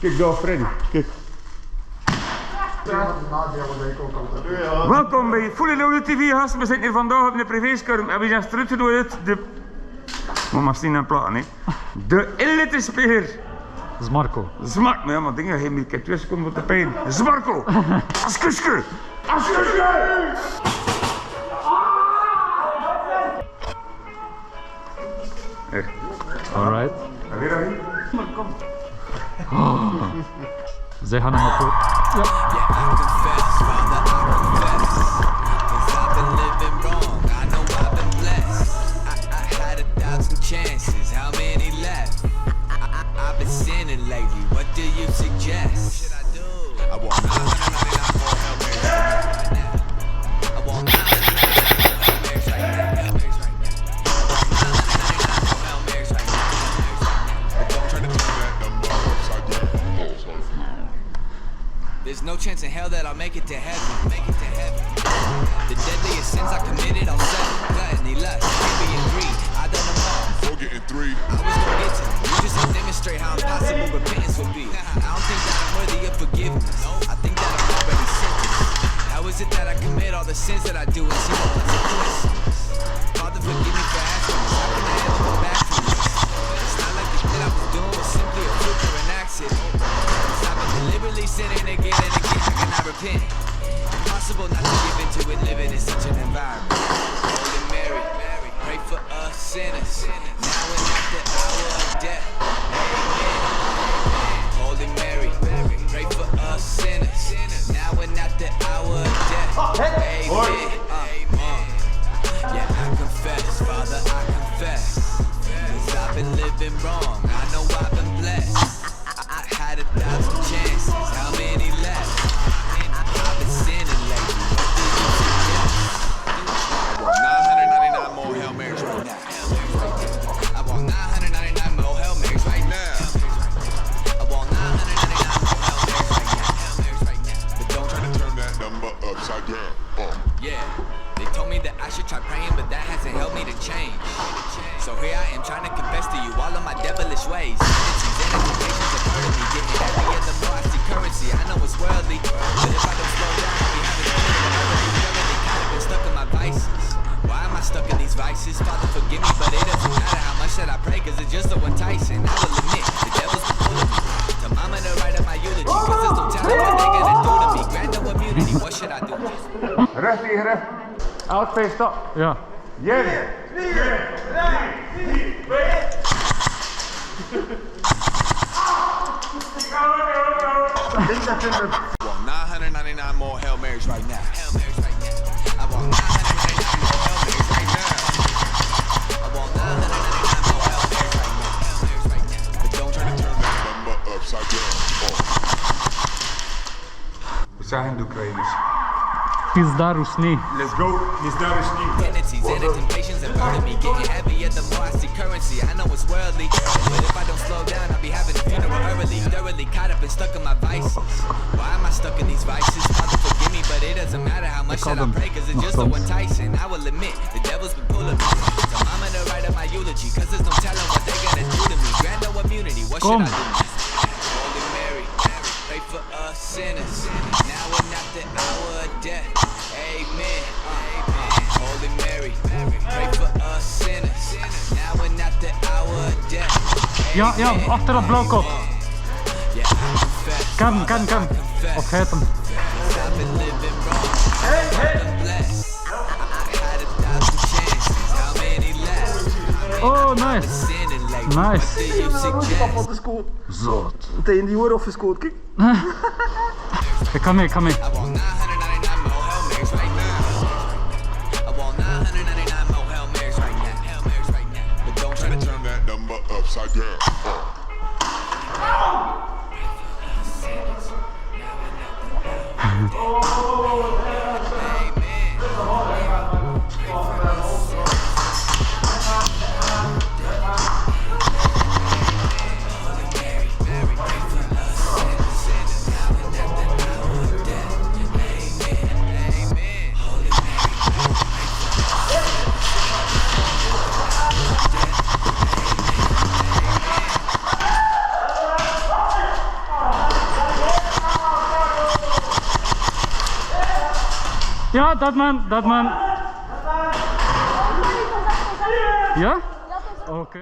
Kijk daar, Freddy. Kijk. Welkom bij Fully Loaded TV, gasten. We zitten hier vandaag op de privé-skirm en we zijn teruggenooid de... Mama zien en platen, hè. De elite-speler. Dat is Marco. Smark, maar ja, maar dingen, hij moet 2 seconden op de pijn. Smarko! Askuske! Askuske! Echt. Alright. En weer aan Oh. Zij gaan hem op. Chances, how many left? I've been sinning lately, what do you suggest? What should I do? I want 999 more Hail Marys right now. I want 999 more Hail Marys right now. Hail Marys right now. But don't try to turn that number upside down. There's no chance in hell that I'll make it to heaven. Make it to heaven. The deadliest sins I committed, I'll settle. Gluttony, lust, envy, and greed. I done them all. Getting 3. I was gonna get to you just to demonstrate how impossible repentance would be. I don't think that I'm worthy of forgiveness. I think that I'm already sentenced. How is it that I commit all the sins that I do and see no consequence? Father, forgive me for asking this. How can I ever go back from this? It's not like the shit I was doing was simply a fluke or an accident. Cause I've been deliberately sinning again and again. How can I repent? Impossible not to give into it living in such an environment. Holy Mary, pray for us sinners. Now and at the hour of death. Amen. Holy Mary, pray for us sinners. Now and at the hour of death. Amen. Yeah, I confess, Father, I confess. Cause I've been living wrong. I know I've been blessed. I had 1,000 chances. How many left? I've been sinning lately. What do you suggest? I want 999 more Hail Marys right now. I want 999 more Hail Marys right now. I want 999 more Hail Marys right now. But don't try to turn that number upside down. Yeah, they told me that I should try praying, but that hasn't helped me to change. So here I am trying to confess to you all of my devilish ways. Tendencies and expectations have hurt me. Getting happier the more I see currency. I know it's worldly, but if I don't slow down, I'll be having a feeling kind of been stuck in my vices. Why am I stuck in these vices? Father, forgive me, but it doesn't matter how much that I pray, cause it's just so enticing. I will admit, the devil's been pulling me. To mama to write up my eulogy, cause there's no telling what they gonna do to me. Grant no immunity, what should I do? Recht tegen recht. Elk 5 stap. Ja. Jij. 4, 3, 2. I want 999 more Hail Marys right now. Hail Marys right now. I want 999 more Hail Marys right now. I want 999 more Hail Marys right now. Hail Marys right now. But don't try to turn that number upside down. We zijn de Oekraïners. Pizda Rusni. Let's go. Pizda Rusni. Tendencies and temptations have hurted me. Getting heavier the more I see currency. I know it's worldly, but if I don't slow down, I'll be having a funeral early. Thoroughly caught up and stuck in my vices. Why am I stuck in these vices? Father, forgive me, but it doesn't matter how much that I pray, cause it's just so enticing. I will admit, the devil's been pulling me. So mama to write up my eulogy, cause there's no telling what they're gonna do to me. Grant no immunity, what should I do? Holy Mary, pray for us sinners. Now and at the hour of death. Amen. Holy Mary, pray for us sinners. Now and at the hour of death. Ja, ja, achter dat blauw kop. Kan. Of het hem. Oh, nice. Nice. Zot. Tegen die oor afgescoot, kijk. Ik kan mee. Upside down. Ja, dat man. Ja? Oké.